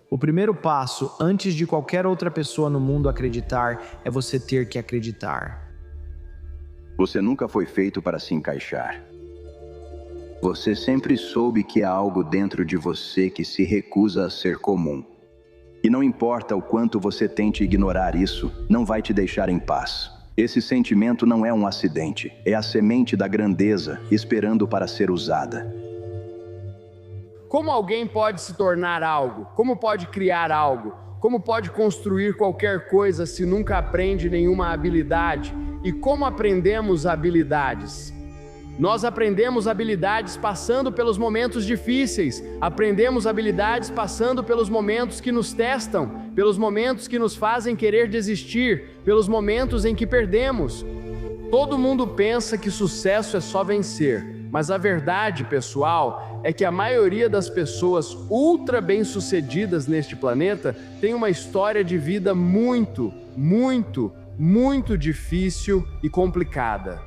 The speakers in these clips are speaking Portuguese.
O primeiro passo, antes de qualquer outra pessoa no mundo acreditar, é você ter que acreditar. Você nunca foi feito para se encaixar. Você sempre soube que há algo dentro de você que se recusa a ser comum. E não importa o quanto você tente ignorar isso, não vai te deixar em paz. Esse sentimento não é um acidente, é a semente da grandeza esperando para ser usada. Como alguém pode se tornar algo? Como pode criar algo? Como pode construir qualquer coisa se nunca aprende nenhuma habilidade? E como aprendemos habilidades? Nós aprendemos habilidades passando pelos momentos difíceis, aprendemos habilidades passando pelos momentos que nos testam, pelos momentos que nos fazem querer desistir, pelos momentos em que perdemos. Todo mundo pensa que sucesso é só vencer, mas a verdade, pessoal, é que a maioria das pessoas ultra bem-sucedidas neste planeta tem uma história de vida muito difícil e complicada.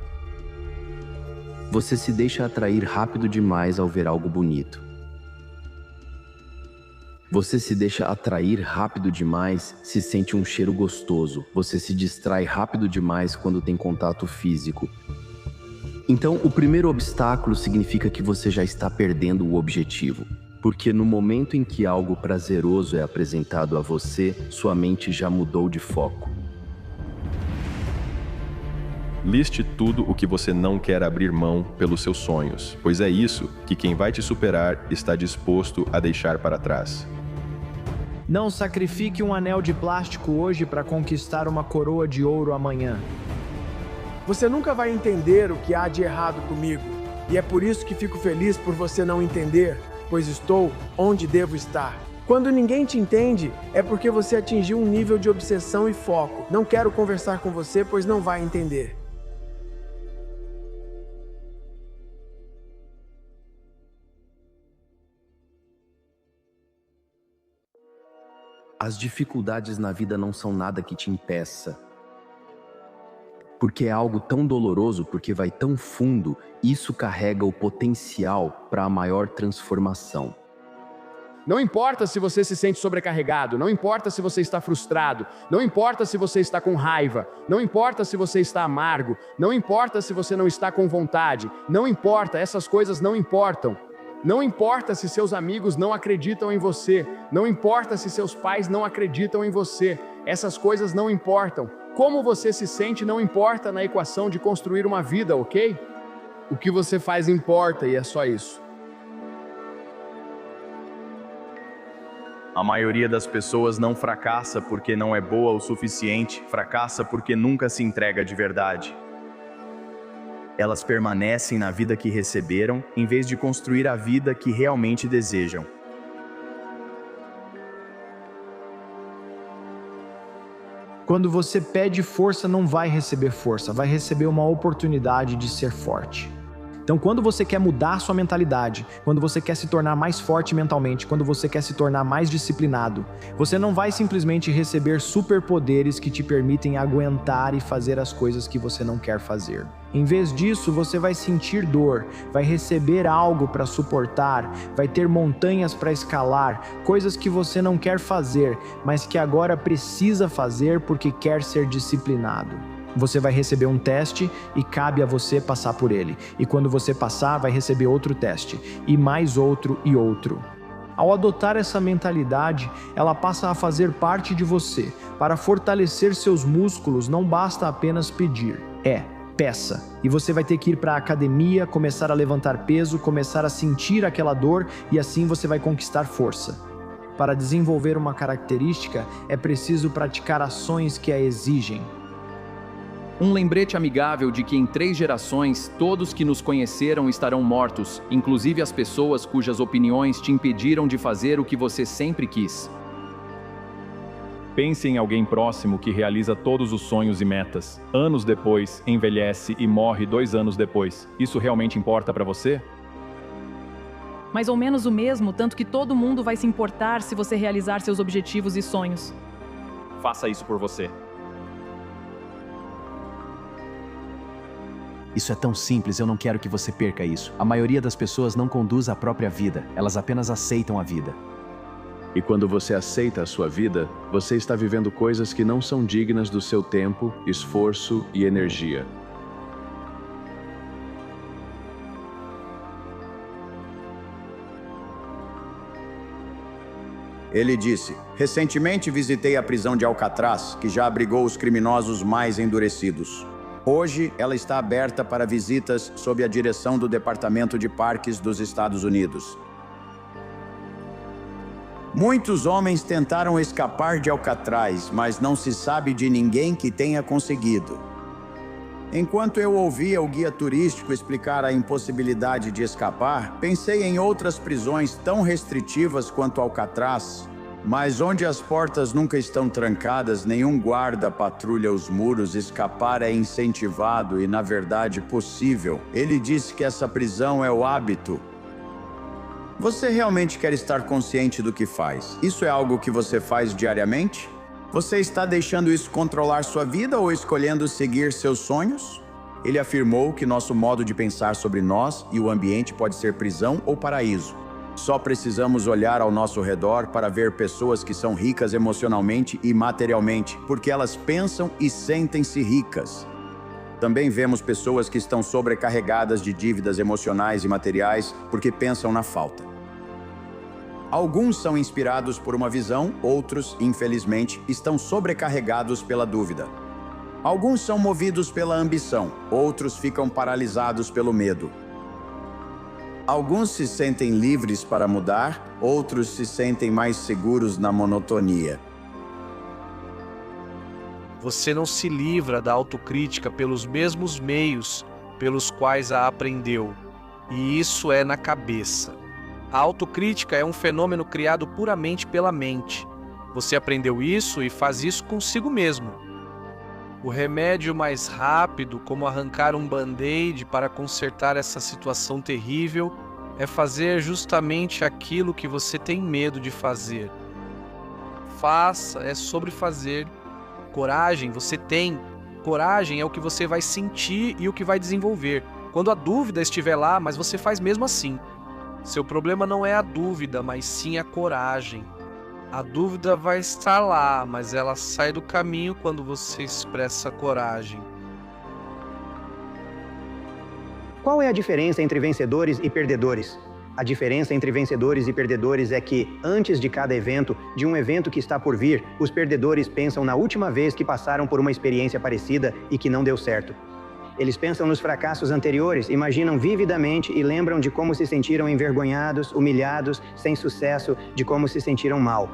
Você se deixa atrair rápido demais ao ver algo bonito. Você se deixa atrair rápido demais se sente um cheiro gostoso. Você se distrai rápido demais quando tem contato físico. Então, o primeiro obstáculo significa que você já está perdendo o objetivo. Porque no momento em que algo prazeroso é apresentado a você, sua mente já mudou de foco. Liste tudo o que você não quer abrir mão pelos seus sonhos, pois é isso que quem vai te superar está disposto a deixar para trás. Não sacrifique um anel de plástico hoje para conquistar uma coroa de ouro amanhã. Você nunca vai entender o que há de errado comigo, e é por isso que fico feliz por você não entender, pois estou onde devo estar. Quando ninguém te entende, é porque você atingiu um nível de obsessão e foco. Não quero conversar com você, pois não vai entender. As dificuldades na vida não são nada que te impeça. Porque é algo tão doloroso, porque vai tão fundo, isso carrega o potencial para a maior transformação. Não importa se você se sente sobrecarregado, não importa se você está frustrado, não importa se você está com raiva, não importa se você está amargo, não importa se você não está com vontade, não importa, essas coisas não importam. Não importa se seus amigos não acreditam em você, não importa se seus pais não acreditam em você, essas coisas não importam. Como você se sente não importa na equação de construir uma vida, ok? O que você faz importa e é só isso. A maioria das pessoas não fracassa porque não é boa o suficiente, fracassa porque nunca se entrega de verdade. Elas permanecem na vida que receberam, em vez de construir a vida que realmente desejam. Quando você pede força, não vai receber força, vai receber uma oportunidade de ser forte. Então, quando você quer mudar sua mentalidade, quando você quer se tornar mais forte mentalmente, quando você quer se tornar mais disciplinado, você não vai simplesmente receber superpoderes que te permitem aguentar e fazer as coisas que você não quer fazer. Em vez disso, você vai sentir dor, vai receber algo para suportar, vai ter montanhas para escalar, coisas que você não quer fazer, mas que agora precisa fazer porque quer ser disciplinado. Você vai receber um teste e cabe a você passar por ele. E quando você passar, vai receber outro teste, e mais outro e outro. Ao adotar essa mentalidade, ela passa a fazer parte de você. Para fortalecer seus músculos, não basta apenas pedir. Peça. E você vai ter que ir para a academia, começar a levantar peso, começar a sentir aquela dor, e assim você vai conquistar força. Para desenvolver uma característica, é preciso praticar ações que a exigem. Um lembrete amigável de que em 3 gerações, todos que nos conheceram estarão mortos, inclusive as pessoas cujas opiniões te impediram de fazer o que você sempre quis. Pense em alguém próximo que realiza todos os sonhos e metas. Anos depois, envelhece e morre 2 anos depois. Isso realmente importa para você? Mais ou menos o mesmo, tanto que todo mundo vai se importar se você realizar seus objetivos e sonhos. Faça isso por você. Isso é tão simples, eu não quero que você perca isso. A maioria das pessoas não conduz a própria vida, elas apenas aceitam a vida. E quando você aceita a sua vida, você está vivendo coisas que não são dignas do seu tempo, esforço e energia. Ele disse: recentemente visitei a prisão de Alcatraz, que já abrigou os criminosos mais endurecidos. Hoje, ela está aberta para visitas sob a direção do Departamento de Parques dos Estados Unidos. Muitos homens tentaram escapar de Alcatraz, mas não se sabe de ninguém que tenha conseguido. Enquanto eu ouvia o guia turístico explicar a impossibilidade de escapar, pensei em outras prisões tão restritivas quanto Alcatraz, mas onde as portas nunca estão trancadas, nenhum guarda patrulha os muros, escapar é incentivado e, na verdade, possível. Ele disse que essa prisão é o hábito. Você realmente quer estar consciente do que faz? Isso é algo que você faz diariamente? Você está deixando isso controlar sua vida ou escolhendo seguir seus sonhos? Ele afirmou que nosso modo de pensar sobre nós e o ambiente pode ser prisão ou paraíso. Só precisamos olhar ao nosso redor para ver pessoas que são ricas emocionalmente e materialmente, porque elas pensam e sentem-se ricas. Também vemos pessoas que estão sobrecarregadas de dívidas emocionais e materiais porque pensam na falta. Alguns são inspirados por uma visão, outros, infelizmente, estão sobrecarregados pela dúvida. Alguns são movidos pela ambição, outros ficam paralisados pelo medo. Alguns se sentem livres para mudar, outros se sentem mais seguros na monotonia. Você não se livra da autocrítica pelos mesmos meios pelos quais a aprendeu, e isso é na cabeça. A autocrítica é um fenômeno criado puramente pela mente. Você aprendeu isso e faz isso consigo mesmo. O remédio mais rápido, como arrancar um band-aid para consertar essa situação terrível, é fazer justamente aquilo que você tem medo de fazer. Faça, é sobre fazer. Coragem, você tem. Coragem é o que você vai sentir e o que vai desenvolver. Quando a dúvida estiver lá, mas você faz mesmo assim. Seu problema não é a dúvida, mas sim a coragem. A dúvida vai estar lá, mas ela sai do caminho quando você expressa coragem. Qual é a diferença entre vencedores e perdedores? A diferença entre vencedores e perdedores é que, antes de cada evento, de um evento que está por vir, os perdedores pensam na última vez que passaram por uma experiência parecida e que não deu certo. Eles pensam nos fracassos anteriores, imaginam vividamente e lembram de como se sentiram envergonhados, humilhados, sem sucesso, de como se sentiram mal.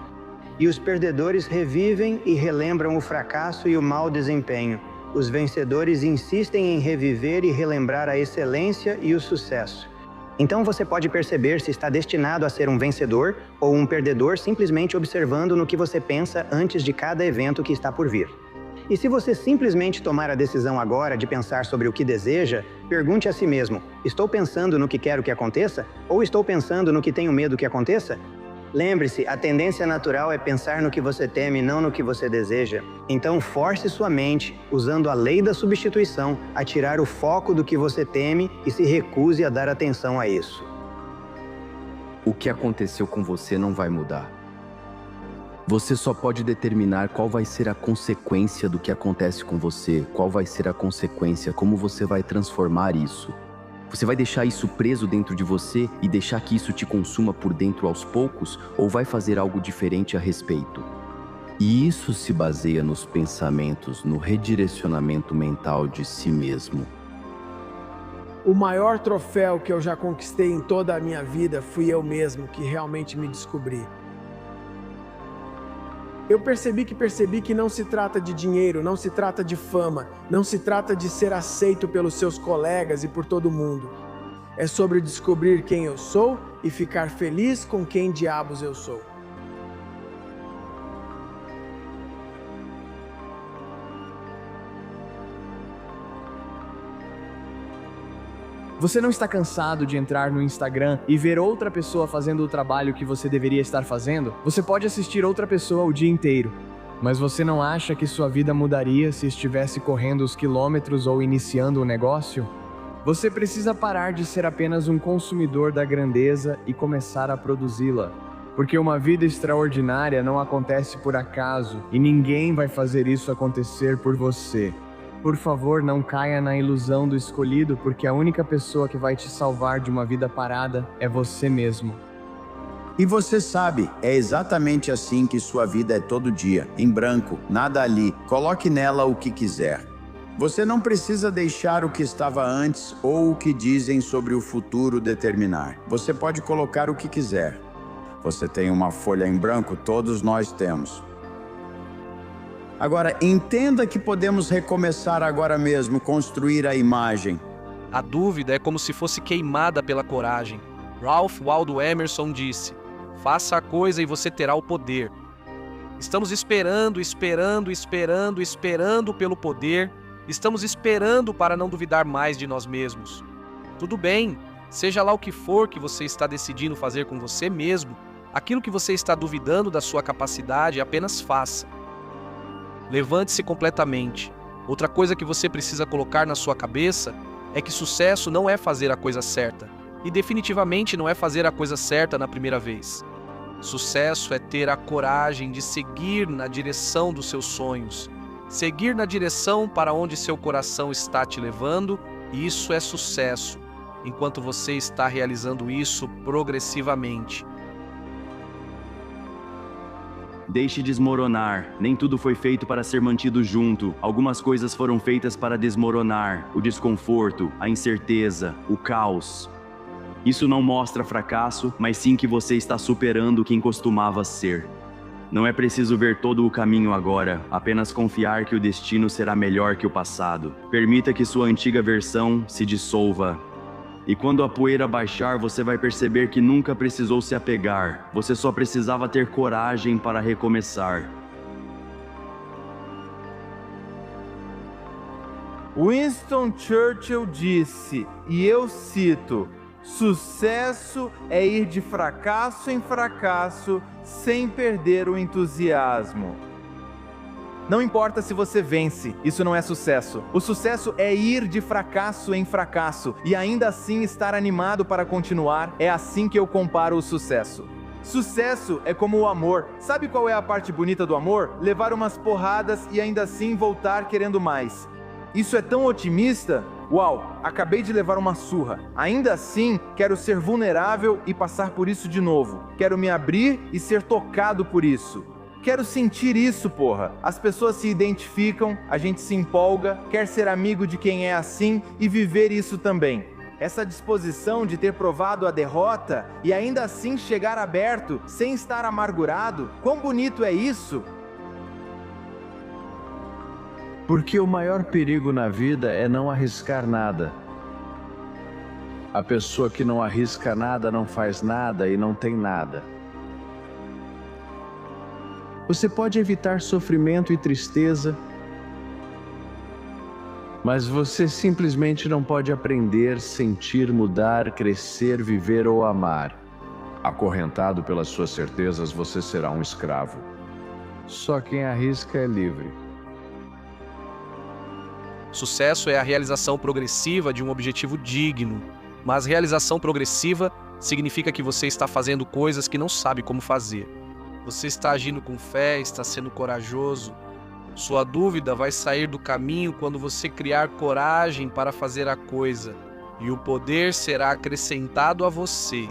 E os perdedores revivem e relembram o fracasso e o mau desempenho. Os vencedores insistem em reviver e relembrar a excelência e o sucesso. Então você pode perceber se está destinado a ser um vencedor ou um perdedor simplesmente observando no que você pensa antes de cada evento que está por vir. E se você simplesmente tomar a decisão agora de pensar sobre o que deseja, pergunte a si mesmo: estou pensando no que quero que aconteça? Ou estou pensando no que tenho medo que aconteça? Lembre-se, a tendência natural é pensar no que você teme, não no que você deseja. Então force sua mente, usando a lei da substituição, a tirar o foco do que você teme e se recuse a dar atenção a isso. O que aconteceu com você não vai mudar. Você só pode determinar qual vai ser a consequência do que acontece com você, qual vai ser a consequência, como você vai transformar isso. Você vai deixar isso preso dentro de você e deixar que isso te consuma por dentro aos poucos, ou vai fazer algo diferente a respeito? E isso se baseia nos pensamentos, no redirecionamento mental de si mesmo. O maior troféu que eu já conquistei em toda a minha vida fui eu mesmo que realmente me descobri. Eu percebi que não se trata de dinheiro, não se trata de fama, não se trata de ser aceito pelos seus colegas e por todo mundo. É sobre descobrir quem eu sou e ficar feliz com quem diabos eu sou. Você não está cansado de entrar no Instagram e ver outra pessoa fazendo o trabalho que você deveria estar fazendo? Você pode assistir outra pessoa o dia inteiro, mas você não acha que sua vida mudaria se estivesse correndo os quilômetros ou iniciando um negócio? Você precisa parar de ser apenas um consumidor da grandeza e começar a produzi-la. Porque uma vida extraordinária não acontece por acaso e ninguém vai fazer isso acontecer por você. Por favor, não caia na ilusão do escolhido, porque a única pessoa que vai te salvar de uma vida parada é você mesmo. E você sabe, é exatamente assim que sua vida é todo dia, em branco, nada ali. Coloque nela o que quiser. Você não precisa deixar o que estava antes ou o que dizem sobre o futuro determinar. Você pode colocar o que quiser. Você tem uma folha em branco, todos nós temos. Agora, entenda que podemos recomeçar agora mesmo, construir a imagem. A dúvida é como se fosse queimada pela coragem. Ralph Waldo Emerson disse: faça a coisa e você terá o poder. Estamos esperando pelo poder. Estamos esperando para não duvidar mais de nós mesmos. Tudo bem, seja lá o que for que você está decidindo fazer com você mesmo, aquilo que você está duvidando da sua capacidade, apenas faça. Levante-se completamente. Outra coisa que você precisa colocar na sua cabeça é que sucesso não é fazer a coisa certa. E definitivamente não é fazer a coisa certa na primeira vez. Sucesso é ter a coragem de seguir na direção dos seus sonhos. Seguir na direção para onde seu coração está te levando, e isso é sucesso, enquanto você está realizando isso progressivamente. Deixe desmoronar. Nem tudo foi feito para ser mantido junto. Algumas coisas foram feitas para desmoronar. O desconforto, a incerteza, o caos. Isso não mostra fracasso, mas sim que você está superando quem costumava ser. Não é preciso ver todo o caminho agora, apenas confiar que o destino será melhor que o passado. Permita que sua antiga versão se dissolva. E quando a poeira baixar, você vai perceber que nunca precisou se apegar. Você só precisava ter coragem para recomeçar. Winston Churchill disse, e eu cito: sucesso é ir de fracasso em fracasso sem perder o entusiasmo. Não importa se você vence, isso não é sucesso. O sucesso é ir de fracasso em fracasso e ainda assim estar animado para continuar. É assim que eu comparo o sucesso. Sucesso é como o amor. Sabe qual é a parte bonita do amor? Levar umas porradas e ainda assim voltar querendo mais. Isso é tão otimista? Uau, acabei de levar uma surra. Ainda assim, quero ser vulnerável e passar por isso de novo. Quero me abrir e ser tocado por isso. Quero sentir isso, porra. As pessoas se identificam, a gente se empolga, quer ser amigo de quem é assim e viver isso também. Essa disposição de ter provado a derrota e ainda assim chegar aberto, sem estar amargurado, quão bonito é isso? Porque o maior perigo na vida é não arriscar nada. A pessoa que não arrisca nada não faz nada e não tem nada. Você pode evitar sofrimento e tristeza, mas você simplesmente não pode aprender, sentir, mudar, crescer, viver ou amar. Acorrentado pelas suas certezas, você será um escravo. Só quem arrisca é livre. Sucesso é a realização progressiva de um objetivo digno, mas realização progressiva significa que você está fazendo coisas que não sabe como fazer. Você está agindo com fé, está sendo corajoso. Sua dúvida vai sair do caminho quando você criar coragem para fazer a coisa, e o poder será acrescentado a você.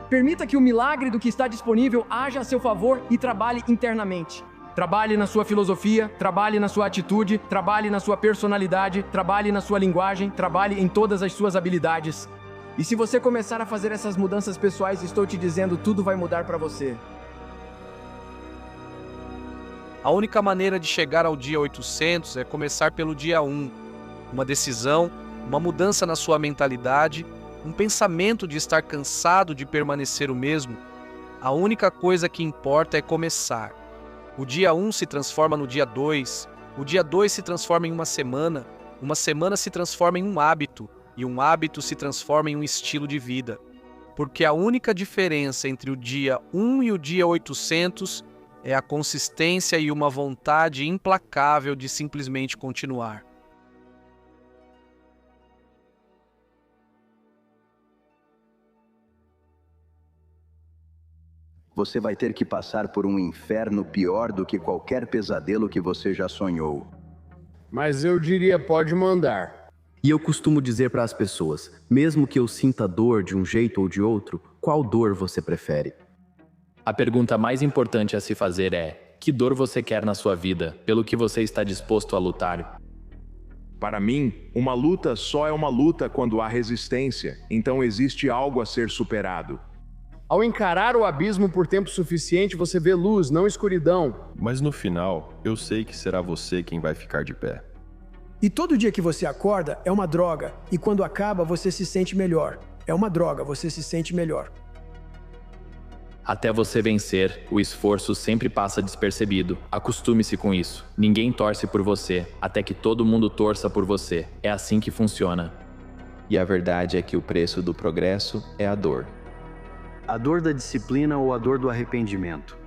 Permita que o milagre do que está disponível haja a seu favor e trabalhe internamente. Trabalhe na sua filosofia, trabalhe na sua atitude, trabalhe na sua personalidade, trabalhe na sua linguagem, trabalhe em todas as suas habilidades. E se você começar a fazer essas mudanças pessoais, estou te dizendo, tudo vai mudar para você. A única maneira de chegar ao dia 800 é começar pelo dia 1. Uma decisão, uma mudança na sua mentalidade, um pensamento de estar cansado de permanecer o mesmo. A única coisa que importa é começar. O dia 1 se transforma no dia 2, o dia 2 se transforma em uma semana se transforma em um hábito, e um hábito se transforma em um estilo de vida. Porque a única diferença entre o dia 1 e o dia 800 é a consistência e uma vontade implacável de simplesmente continuar. você vai ter que passar por um inferno pior do que qualquer pesadelo que você já sonhou. Mas eu diria, pode mandar. E eu costumo dizer para as pessoas, mesmo que eu sinta dor de um jeito ou de outro, qual dor você prefere? A pergunta mais importante a se fazer é: que dor você quer na sua vida, pelo que você está disposto a lutar? Para mim, uma luta só é uma luta quando há resistência, então existe algo a ser superado. Ao encarar o abismo por tempo suficiente, você vê luz, não escuridão. Mas no final, eu sei que será você quem vai ficar de pé. E todo dia que você acorda é uma droga, e quando acaba você se sente melhor. É uma droga, você se sente melhor. Até você vencer, o esforço sempre passa despercebido. Acostume-se com isso. Ninguém torce por você, até que todo mundo torça por você. É assim que funciona. E a verdade é que o preço do progresso é a dor. A dor da disciplina ou a dor do arrependimento?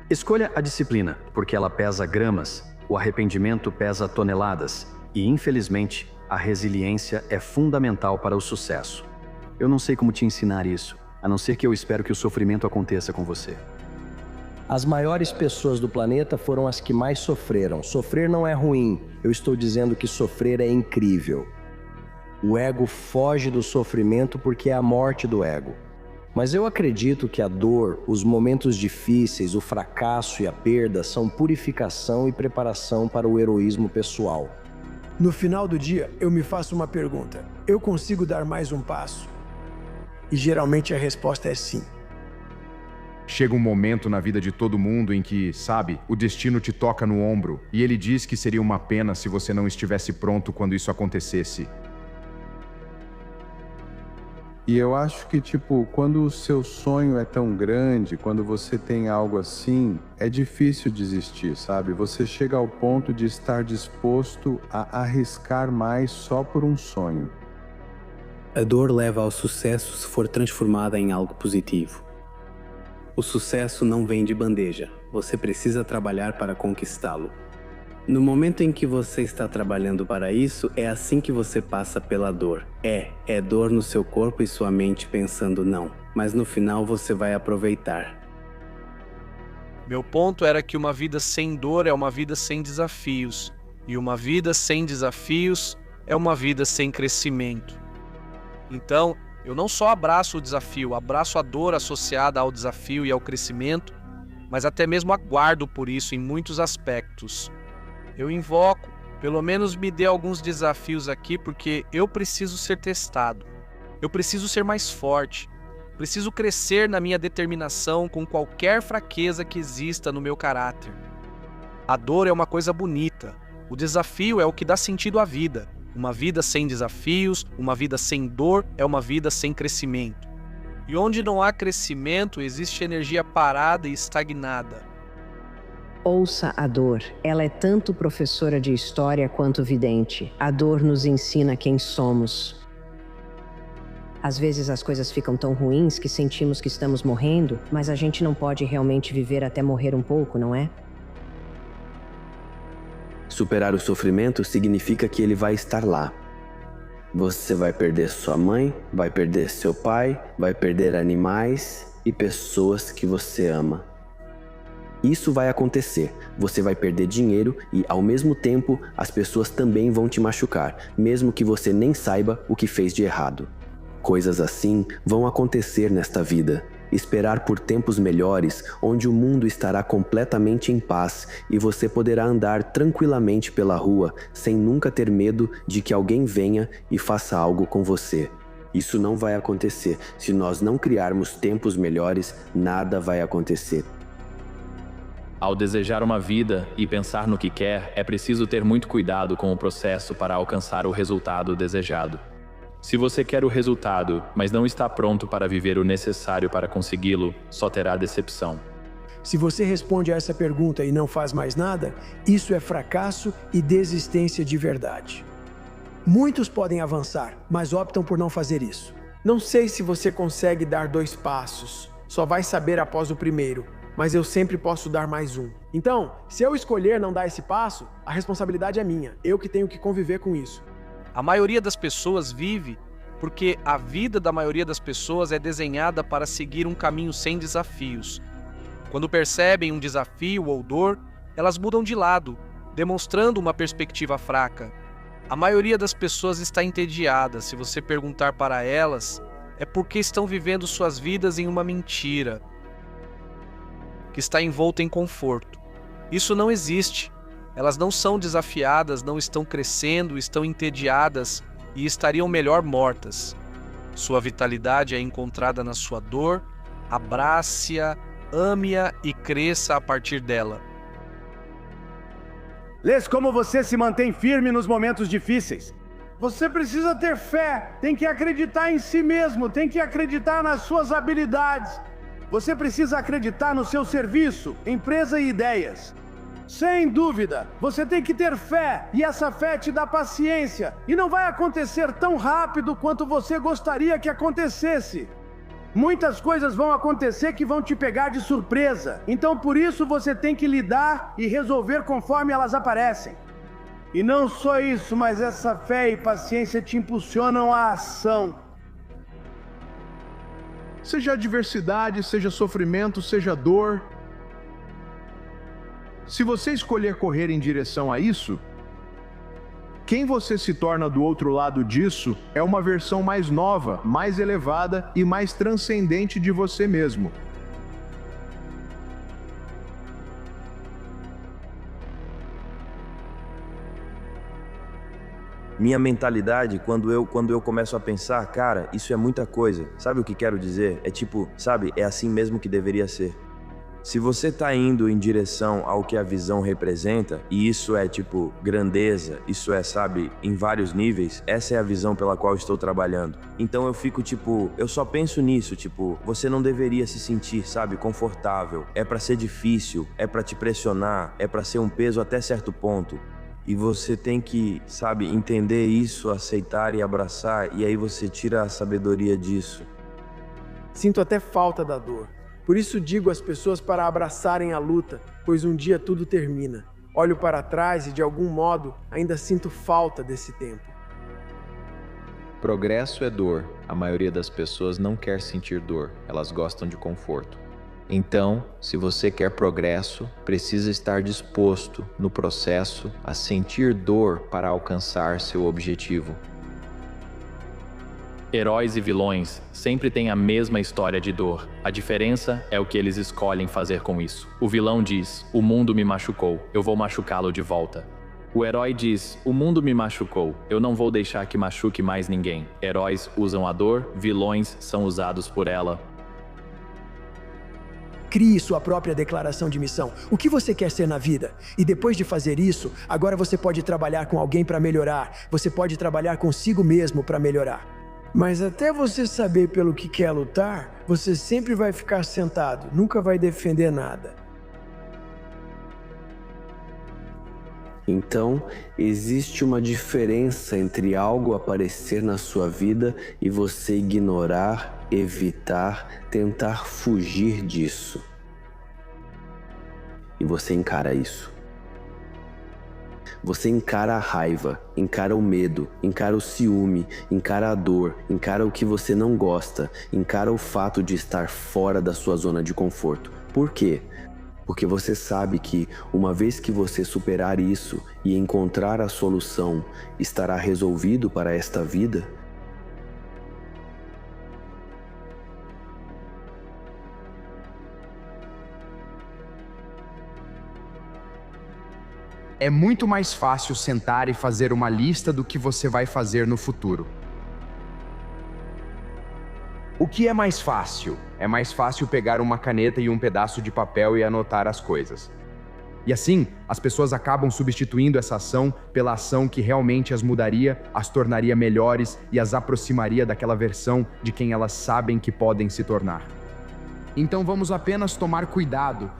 Escolha a disciplina, porque ela pesa gramas, o arrependimento pesa toneladas, e infelizmente, a resiliência é fundamental para o sucesso. Eu não sei como te ensinar isso, a não ser que eu espero que o sofrimento aconteça com você. As maiores pessoas do planeta foram as que mais sofreram. Sofrer não é ruim, eu estou dizendo que sofrer é incrível. O ego foge do sofrimento porque é a morte do ego. Mas eu acredito que a dor, os momentos difíceis, o fracasso e a perda são purificação e preparação para o heroísmo pessoal. No final do dia, eu me faço uma pergunta: eu consigo dar mais um passo? E geralmente a resposta é sim. Chega um momento na vida de todo mundo em que, sabe, o destino te toca no ombro e ele diz que seria uma pena se você não estivesse pronto quando isso acontecesse. E eu acho que, quando o seu sonho é tão grande, quando você tem algo assim, é difícil desistir, sabe? Você chega ao ponto de estar disposto a arriscar mais só por um sonho. A dor leva ao sucesso se for transformada em algo positivo. O sucesso não vem de bandeja, você precisa trabalhar para conquistá-lo. No momento em que você está trabalhando para isso, é assim que você passa pela dor. É dor no seu corpo e sua mente pensando não, mas no final você vai aproveitar. Meu ponto era que uma vida sem dor é uma vida sem desafios, e uma vida sem desafios é uma vida sem crescimento. Então, eu não só abraço o desafio, abraço a dor associada ao desafio e ao crescimento, mas até mesmo aguardo por isso em muitos aspectos. Eu invoco, pelo menos me dê alguns desafios aqui, porque eu preciso ser testado. Eu preciso ser mais forte. Preciso crescer na minha determinação com qualquer fraqueza que exista no meu caráter. A dor é uma coisa bonita. O desafio é o que dá sentido à vida. Uma vida sem desafios, uma vida sem dor, é uma vida sem crescimento. E onde não há crescimento, existe energia parada e estagnada. Ouça a dor. Ela é tanto professora de história quanto vidente. A dor nos ensina quem somos. Às vezes as coisas ficam tão ruins que sentimos que estamos morrendo, mas a gente não pode realmente viver até morrer um pouco, não é? Superar o sofrimento significa que ele vai estar lá. Você vai perder sua mãe, vai perder seu pai, vai perder animais e pessoas que você ama. Isso vai acontecer, você vai perder dinheiro e, ao mesmo tempo, as pessoas também vão te machucar, mesmo que você nem saiba o que fez de errado. Coisas assim vão acontecer nesta vida. Esperar por tempos melhores, onde o mundo estará completamente em paz e você poderá andar tranquilamente pela rua sem nunca ter medo de que alguém venha e faça algo com você. Isso não vai acontecer. Se nós não criarmos tempos melhores, nada vai acontecer. Ao desejar uma vida e pensar no que quer, é preciso ter muito cuidado com o processo para alcançar o resultado desejado. Se você quer o resultado, mas não está pronto para viver o necessário para consegui-lo, só terá decepção. Se você responde a essa pergunta e não faz mais nada, isso é fracasso e desistência de verdade. Muitos podem avançar, mas optam por não fazer isso. Não sei se você consegue dar 2 passos, só vai saber após o primeiro. Mas eu sempre posso dar mais um. Então, se eu escolher não dar esse passo, a responsabilidade é minha. Eu que tenho que conviver com isso. A maioria das pessoas vive porque a vida da maioria das pessoas é desenhada para seguir um caminho sem desafios. Quando percebem um desafio ou dor, elas mudam de lado, demonstrando uma perspectiva fraca. A maioria das pessoas está entediada. Se você perguntar para elas, é porque estão vivendo suas vidas em uma mentira, que está envolta em conforto. Isso não existe. Elas não são desafiadas, não estão crescendo, estão entediadas e estariam melhor mortas. Sua vitalidade é encontrada na sua dor. Abrace-a, ame-a e cresça a partir dela. Lês como você se mantém firme nos momentos difíceis. Você precisa ter fé, tem que acreditar em si mesmo, tem que acreditar nas suas habilidades. Você precisa acreditar no seu serviço, empresa e ideias. Sem dúvida, você tem que ter fé, e essa fé te dá paciência, e não vai acontecer tão rápido quanto você gostaria que acontecesse. Muitas coisas vão acontecer que vão te pegar de surpresa, então por isso você tem que lidar e resolver conforme elas aparecem. E não só isso, mas essa fé e paciência te impulsionam à ação. Seja adversidade, seja sofrimento, seja dor. Se você escolher correr em direção a isso, quem você se torna do outro lado disso é uma versão mais nova, mais elevada e mais transcendente de você mesmo. Minha mentalidade, quando eu começo a pensar, cara, isso é muita coisa. Sabe o que quero dizer? É tipo, sabe, é assim mesmo que deveria ser. Se você tá indo em direção ao que a visão representa, e isso é tipo grandeza, isso é, sabe, em vários níveis, essa é a visão pela qual estou trabalhando. Então eu fico tipo, eu só penso nisso, tipo, você não deveria se sentir, sabe, confortável. É pra ser difícil, é pra te pressionar, é pra ser um peso até certo ponto. E você tem que, sabe, entender isso, aceitar e abraçar, e aí você tira a sabedoria disso. Sinto até falta da dor. Por isso digo às pessoas para abraçarem a luta, pois um dia tudo termina. Olho para trás e, de algum modo, ainda sinto falta desse tempo. Progresso é dor. A maioria das pessoas não quer sentir dor, elas gostam de conforto. Então, se você quer progresso, precisa estar disposto, no processo, a sentir dor para alcançar seu objetivo. Heróis e vilões sempre têm a mesma história de dor. A diferença é o que eles escolhem fazer com isso. O vilão diz, o mundo me machucou, eu vou machucá-lo de volta. O herói diz, o mundo me machucou, eu não vou deixar que machuque mais ninguém. Heróis usam a dor, vilões são usados por ela. Crie sua própria declaração de missão. O que você quer ser na vida? E depois de fazer isso, agora você pode trabalhar com alguém para melhorar. Você pode trabalhar consigo mesmo para melhorar. Mas até você saber pelo que quer lutar, você sempre vai ficar sentado, nunca vai defender nada. Então, existe uma diferença entre algo aparecer na sua vida e você ignorar, evitar, tentar fugir disso. E você encara isso. Você encara a raiva, encara o medo, encara o ciúme, encara a dor, encara o que você não gosta, encara o fato de estar fora da sua zona de conforto. Por quê? Porque você sabe que, uma vez que você superar isso e encontrar a solução, estará resolvido para esta vida? É muito mais fácil sentar e fazer uma lista do que você vai fazer no futuro. O que é mais fácil? É mais fácil pegar uma caneta e um pedaço de papel e anotar as coisas. E assim, as pessoas acabam substituindo essa ação pela ação que realmente as mudaria, as tornaria melhores e as aproximaria daquela versão de quem elas sabem que podem se tornar. Então vamos apenas tomar cuidado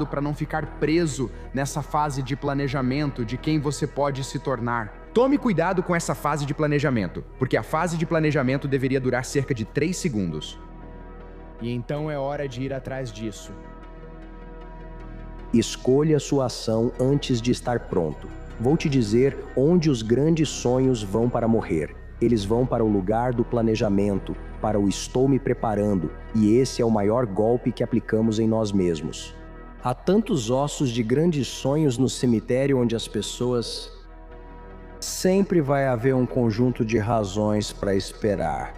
para não ficar preso nessa fase de planejamento de quem você pode se tornar. Tome cuidado com essa fase de planejamento, porque a fase de planejamento deveria durar cerca de 3 segundos. E então é hora de ir atrás disso. Escolha sua ação antes de estar pronto. Vou te dizer onde os grandes sonhos vão para morrer. Eles vão para o lugar do planejamento, para o estou me preparando, e esse é o maior golpe que aplicamos em nós mesmos. Há tantos ossos de grandes sonhos no cemitério onde as pessoas... Sempre vai haver um conjunto de razões para esperar.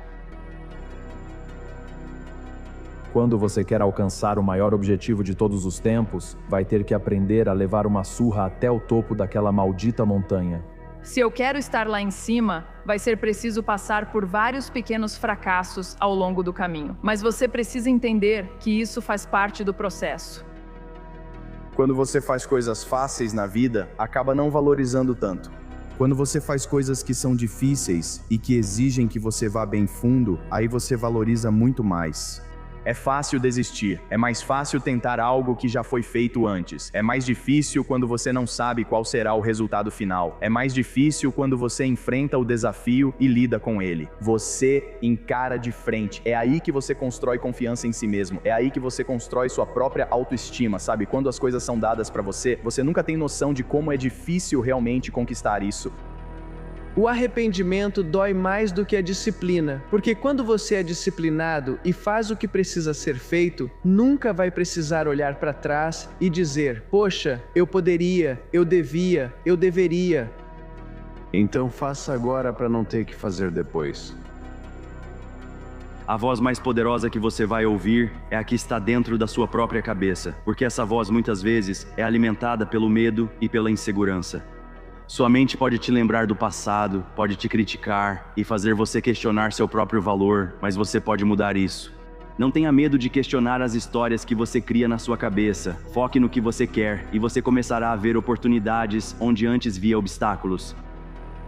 Quando você quer alcançar o maior objetivo de todos os tempos, vai ter que aprender a levar uma surra até o topo daquela maldita montanha. Se eu quero estar lá em cima, vai ser preciso passar por vários pequenos fracassos ao longo do caminho. Mas você precisa entender que isso faz parte do processo. Quando você faz coisas fáceis na vida, acaba não valorizando tanto. Quando você faz coisas que são difíceis e que exigem que você vá bem fundo, aí você valoriza muito mais. É fácil desistir, é mais fácil tentar algo que já foi feito antes. É mais difícil quando você não sabe qual será o resultado final. É mais difícil quando você enfrenta o desafio e lida com ele. Você encara de frente. É aí que você constrói confiança em si mesmo. É aí que você constrói sua própria autoestima, sabe? Quando as coisas são dadas pra você, você nunca tem noção de como é difícil realmente conquistar isso. O arrependimento dói mais do que a disciplina, porque quando você é disciplinado e faz o que precisa ser feito, nunca vai precisar olhar para trás e dizer: poxa, eu poderia, eu devia, eu deveria. Então faça agora para não ter que fazer depois. A voz mais poderosa que você vai ouvir é a que está dentro da sua própria cabeça, porque essa voz muitas vezes é alimentada pelo medo e pela insegurança. Sua mente pode te lembrar do passado, pode te criticar e fazer você questionar seu próprio valor, mas você pode mudar isso. Não tenha medo de questionar as histórias que você cria na sua cabeça. Foque no que você quer e você começará a ver oportunidades onde antes via obstáculos.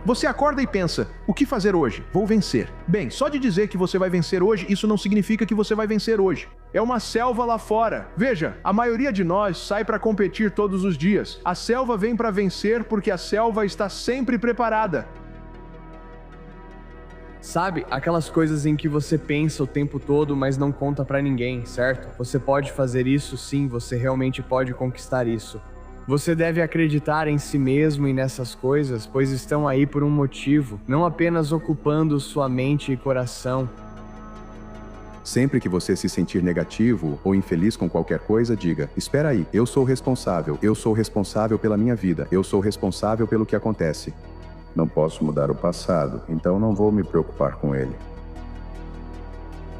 Você acorda e pensa, o que fazer hoje? Vou vencer. Bem, só de dizer que você vai vencer hoje, isso não significa que você vai vencer hoje. É uma selva lá fora. Veja, a maioria de nós sai para competir todos os dias. A selva vem para vencer porque a selva está sempre preparada. Sabe, aquelas coisas em que você pensa o tempo todo, mas não conta pra ninguém, certo? Você pode fazer isso sim, você realmente pode conquistar isso. Você deve acreditar em si mesmo e nessas coisas, pois estão aí por um motivo, não apenas ocupando sua mente e coração. Sempre que você se sentir negativo ou infeliz com qualquer coisa, diga: espera aí, eu sou responsável pela minha vida, eu sou responsável pelo que acontece. Não posso mudar o passado, então não vou me preocupar com ele.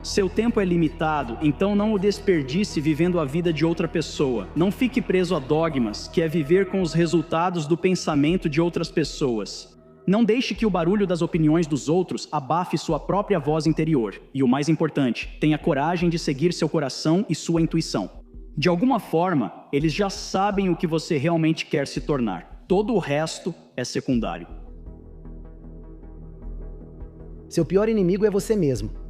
Seu tempo é limitado, então não o desperdice vivendo a vida de outra pessoa. Não fique preso a dogmas, que é viver com os resultados do pensamento de outras pessoas. Não deixe que o barulho das opiniões dos outros abafe sua própria voz interior. E o mais importante, tenha coragem de seguir seu coração e sua intuição. De alguma forma, eles já sabem o que você realmente quer se tornar. Todo o resto é secundário. Seu pior inimigo é você mesmo.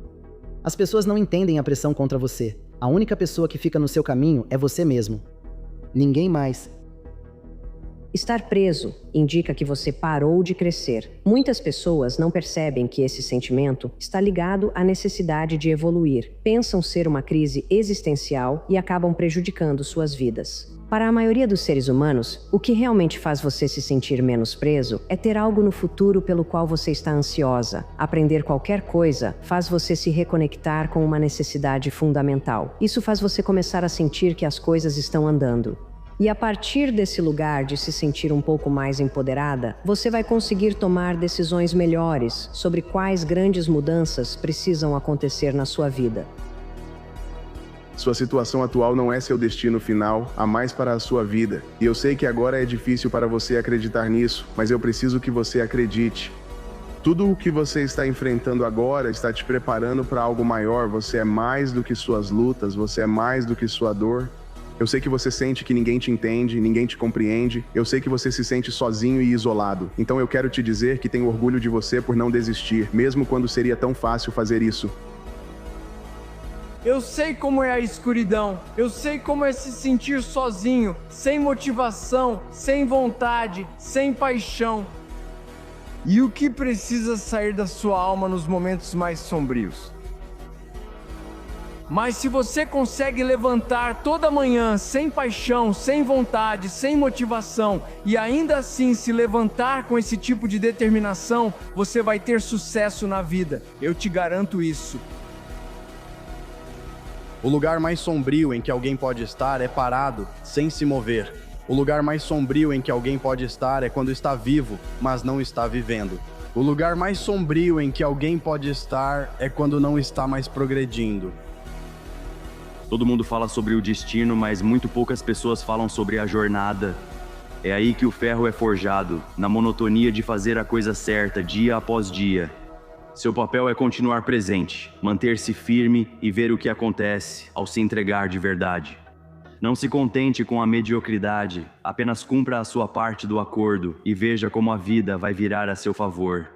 As pessoas não entendem a pressão contra você. A única pessoa que fica no seu caminho é você mesmo. Ninguém mais. Estar preso indica que você parou de crescer. Muitas pessoas não percebem que esse sentimento está ligado à necessidade de evoluir. Pensam ser uma crise existencial e acabam prejudicando suas vidas. Para a maioria dos seres humanos, o que realmente faz você se sentir menos preso é ter algo no futuro pelo qual você está ansiosa. Aprender qualquer coisa faz você se reconectar com uma necessidade fundamental. Isso faz você começar a sentir que as coisas estão andando. E a partir desse lugar de se sentir um pouco mais empoderada, você vai conseguir tomar decisões melhores sobre quais grandes mudanças precisam acontecer na sua vida. Sua situação atual não é seu destino final, há mais para a sua vida. E eu sei que agora é difícil para você acreditar nisso, mas eu preciso que você acredite. Tudo o que você está enfrentando agora está te preparando para algo maior. Você é mais do que suas lutas, você é mais do que sua dor. Eu sei que você sente que ninguém te entende, ninguém te compreende. Eu sei que você se sente sozinho e isolado. Então eu quero te dizer que tenho orgulho de você por não desistir, mesmo quando seria tão fácil fazer isso. Eu sei como é a escuridão, eu sei como é se sentir sozinho, sem motivação, sem vontade, sem paixão. E o que precisa sair da sua alma nos momentos mais sombrios? Mas se você consegue levantar toda manhã sem paixão, sem vontade, sem motivação e ainda assim se levantar com esse tipo de determinação, você vai ter sucesso na vida. Eu te garanto isso. O lugar mais sombrio em que alguém pode estar é parado, sem se mover. O lugar mais sombrio em que alguém pode estar é quando está vivo, mas não está vivendo. O lugar mais sombrio em que alguém pode estar é quando não está mais progredindo. Todo mundo fala sobre o destino, mas muito poucas pessoas falam sobre a jornada. É aí que o ferro é forjado, na monotonia de fazer a coisa certa dia após dia. Seu papel é continuar presente, manter-se firme e ver o que acontece ao se entregar de verdade. Não se contente com a mediocridade, apenas cumpra a sua parte do acordo e veja como a vida vai virar a seu favor.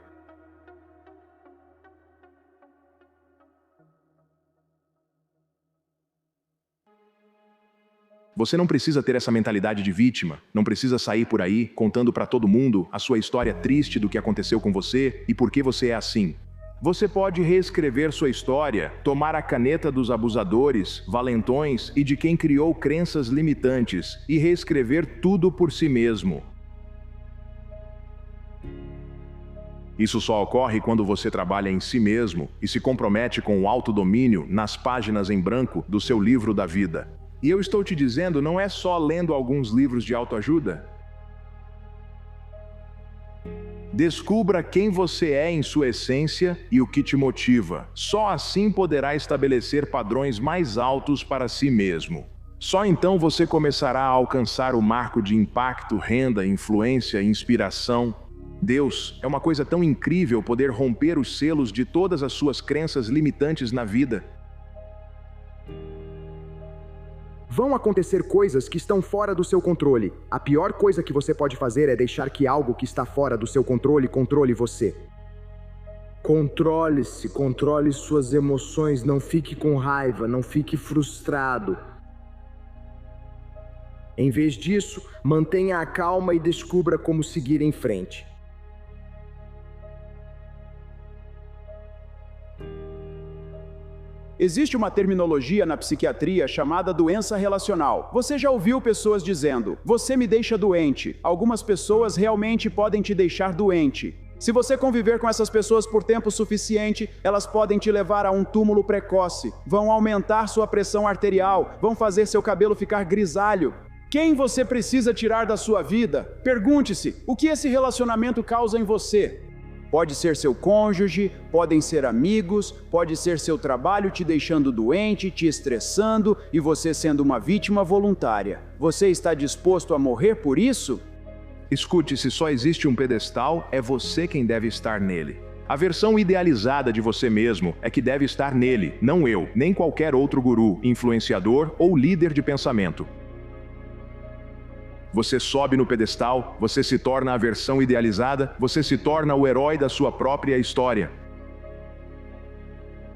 Você não precisa ter essa mentalidade de vítima, não precisa sair por aí contando para todo mundo a sua história triste do que aconteceu com você e por que você é assim. Você pode reescrever sua história, tomar a caneta dos abusadores, valentões e de quem criou crenças limitantes e reescrever tudo por si mesmo. Isso só ocorre quando você trabalha em si mesmo e se compromete com o autodomínio nas páginas em branco do seu livro da vida. E eu estou te dizendo, não é só lendo alguns livros de autoajuda. Descubra quem você é em sua essência e o que te motiva. Só assim poderá estabelecer padrões mais altos para si mesmo. Só então você começará a alcançar o marco de impacto, renda, influência e inspiração. Deus, é uma coisa tão incrível poder romper os selos de todas as suas crenças limitantes na vida. Vão acontecer coisas que estão fora do seu controle. A pior coisa que você pode fazer é deixar que algo que está fora do seu controle controle você. Controle-se, controle suas emoções, não fique com raiva, não fique frustrado. Em vez disso, mantenha a calma e descubra como seguir em frente. Existe uma terminologia na psiquiatria chamada doença relacional. Você já ouviu pessoas dizendo, você me deixa doente. Algumas pessoas realmente podem te deixar doente. Se você conviver com essas pessoas por tempo suficiente, elas podem te levar a um túmulo precoce, vão aumentar sua pressão arterial, vão fazer seu cabelo ficar grisalho. Quem você precisa tirar da sua vida? Pergunte-se, o que esse relacionamento causa em você? Pode ser seu cônjuge, podem ser amigos, pode ser seu trabalho te deixando doente, te estressando e você sendo uma vítima voluntária. Você está disposto a morrer por isso? Escute, se só existe um pedestal, é você quem deve estar nele. A versão idealizada de você mesmo é que deve estar nele, não eu, nem qualquer outro guru, influenciador ou líder de pensamento. Você sobe no pedestal, você se torna a versão idealizada, você se torna o herói da sua própria história.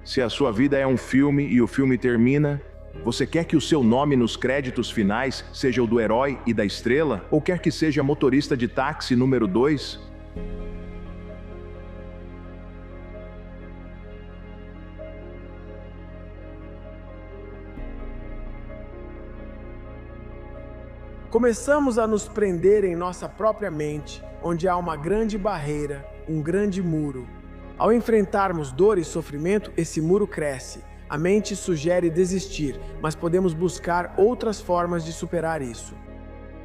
Se a sua vida é um filme e o filme termina, você quer que o seu nome nos créditos finais seja o do herói e da estrela? Ou quer que seja motorista de táxi número 2? Começamos a nos prender em nossa própria mente, onde há uma grande barreira, um grande muro. Ao enfrentarmos dor e sofrimento, esse muro cresce. A mente sugere desistir, mas podemos buscar outras formas de superar isso.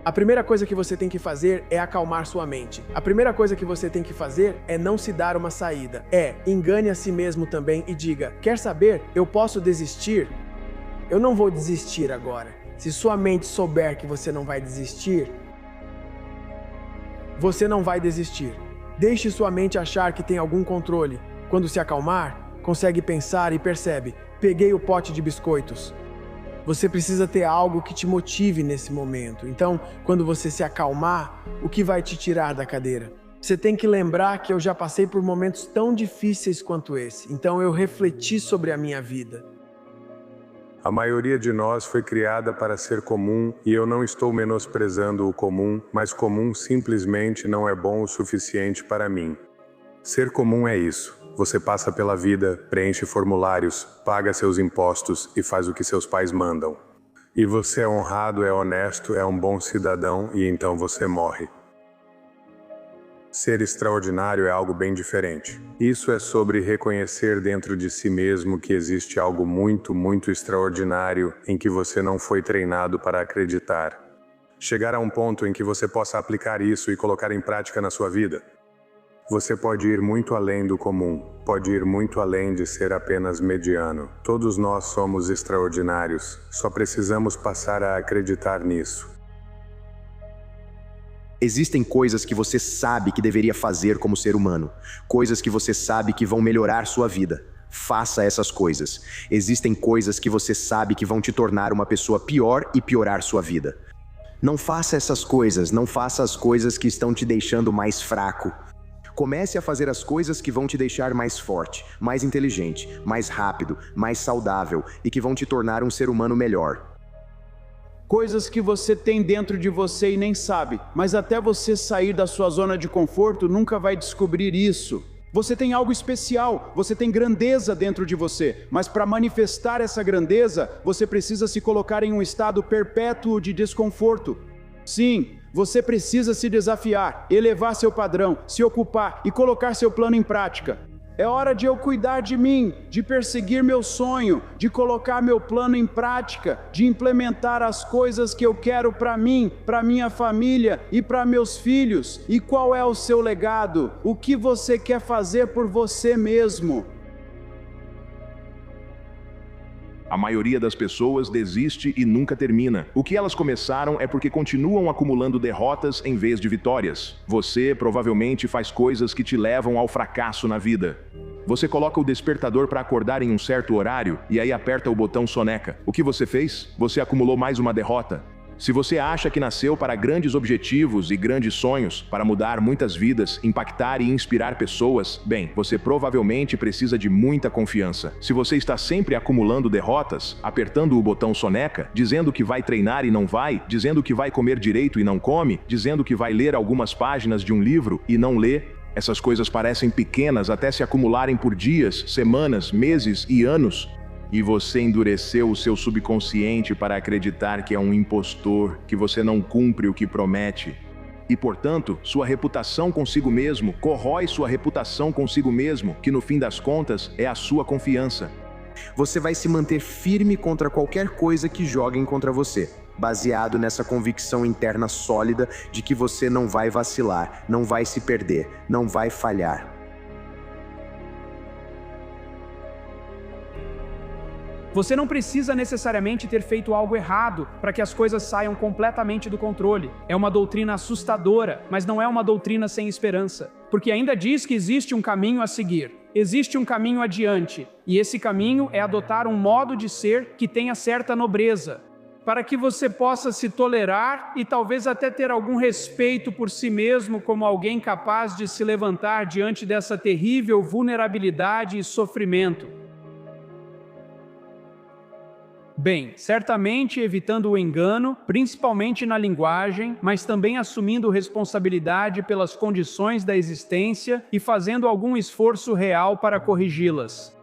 A primeira coisa que você tem que fazer é acalmar sua mente. A primeira coisa que você tem que fazer é não se dar uma saída. Engane a si mesmo também e diga, quer saber? Eu posso desistir? Eu não vou desistir agora. Se sua mente souber que você não vai desistir, você não vai desistir. Deixe sua mente achar que tem algum controle. Quando se acalmar, consegue pensar e percebe, peguei o pote de biscoitos. Você precisa ter algo que te motive nesse momento. Então, quando você se acalmar, o que vai te tirar da cadeira? Você tem que lembrar que eu já passei por momentos tão difíceis quanto esse. Então eu refleti sobre a minha vida. A maioria de nós foi criada para ser comum e eu não estou menosprezando o comum, mas comum simplesmente não é bom o suficiente para mim. Ser comum é isso. Você passa pela vida, preenche formulários, paga seus impostos e faz o que seus pais mandam. E você é honrado, é honesto, é um bom cidadão e então você morre. Ser extraordinário é algo bem diferente. Isso é sobre reconhecer dentro de si mesmo que existe algo muito, muito extraordinário em que você não foi treinado para acreditar. Chegar a um ponto em que você possa aplicar isso e colocar em prática na sua vida. Você pode ir muito além do comum, pode ir muito além de ser apenas mediano. Todos nós somos extraordinários, só precisamos passar a acreditar nisso. Existem coisas que você sabe que deveria fazer como ser humano, coisas que você sabe que vão melhorar sua vida. Faça essas coisas. Existem coisas que você sabe que vão te tornar uma pessoa pior e piorar sua vida. Não faça essas coisas, não faça as coisas que estão te deixando mais fraco. Comece a fazer as coisas que vão te deixar mais forte, mais inteligente, mais rápido, mais saudável e que vão te tornar um ser humano melhor. Coisas que você tem dentro de você e nem sabe, mas até você sair da sua zona de conforto nunca vai descobrir isso. Você tem algo especial, você tem grandeza dentro de você, mas para manifestar essa grandeza, você precisa se colocar em um estado perpétuo de desconforto. Sim, você precisa se desafiar, elevar seu padrão, se ocupar e colocar seu plano em prática. É hora de eu cuidar de mim, de perseguir meu sonho, de colocar meu plano em prática, de implementar as coisas que eu quero para mim, para minha família e para meus filhos. E qual é o seu legado? O que você quer fazer por você mesmo? A maioria das pessoas desiste e nunca termina. O que elas começaram é porque continuam acumulando derrotas em vez de vitórias. Você provavelmente faz coisas que te levam ao fracasso na vida. Você coloca o despertador para acordar em um certo horário e aí aperta o botão soneca. O que você fez? Você acumulou mais uma derrota. Se você acha que nasceu para grandes objetivos e grandes sonhos, para mudar muitas vidas, impactar e inspirar pessoas, bem, você provavelmente precisa de muita confiança. Se você está sempre acumulando derrotas, apertando o botão soneca, dizendo que vai treinar e não vai, dizendo que vai comer direito e não come, dizendo que vai ler algumas páginas de um livro e não lê, essas coisas parecem pequenas até se acumularem por dias, semanas, meses e anos. E você endureceu o seu subconsciente para acreditar que é um impostor, que você não cumpre o que promete. E, portanto, sua reputação consigo mesmo corrói sua reputação consigo mesmo, que no fim das contas é a sua confiança. Você vai se manter firme contra qualquer coisa que joguem contra você, baseado nessa convicção interna sólida de que você não vai vacilar, não vai se perder, não vai falhar. Você não precisa necessariamente ter feito algo errado para que as coisas saiam completamente do controle. É uma doutrina assustadora, mas não é uma doutrina sem esperança, porque ainda diz que existe um caminho a seguir, existe um caminho adiante, e esse caminho é adotar um modo de ser que tenha certa nobreza, para que você possa se tolerar e talvez até ter algum respeito por si mesmo como alguém capaz de se levantar diante dessa terrível vulnerabilidade e sofrimento. Bem, certamente evitando o engano, principalmente na linguagem, mas também assumindo responsabilidade pelas condições da existência e fazendo algum esforço real para corrigi-las.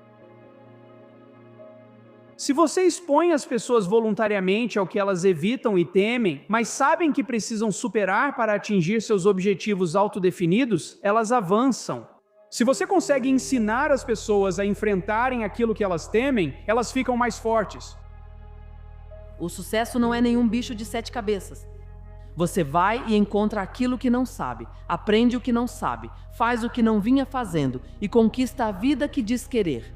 Se você expõe as pessoas voluntariamente ao que elas evitam e temem, mas sabem que precisam superar para atingir seus objetivos autodefinidos, elas avançam. Se você consegue ensinar as pessoas a enfrentarem aquilo que elas temem, elas ficam mais fortes. O sucesso não é nenhum bicho de 7 cabeças. Você vai e encontra aquilo que não sabe, aprende o que não sabe, faz o que não vinha fazendo e conquista a vida que diz querer.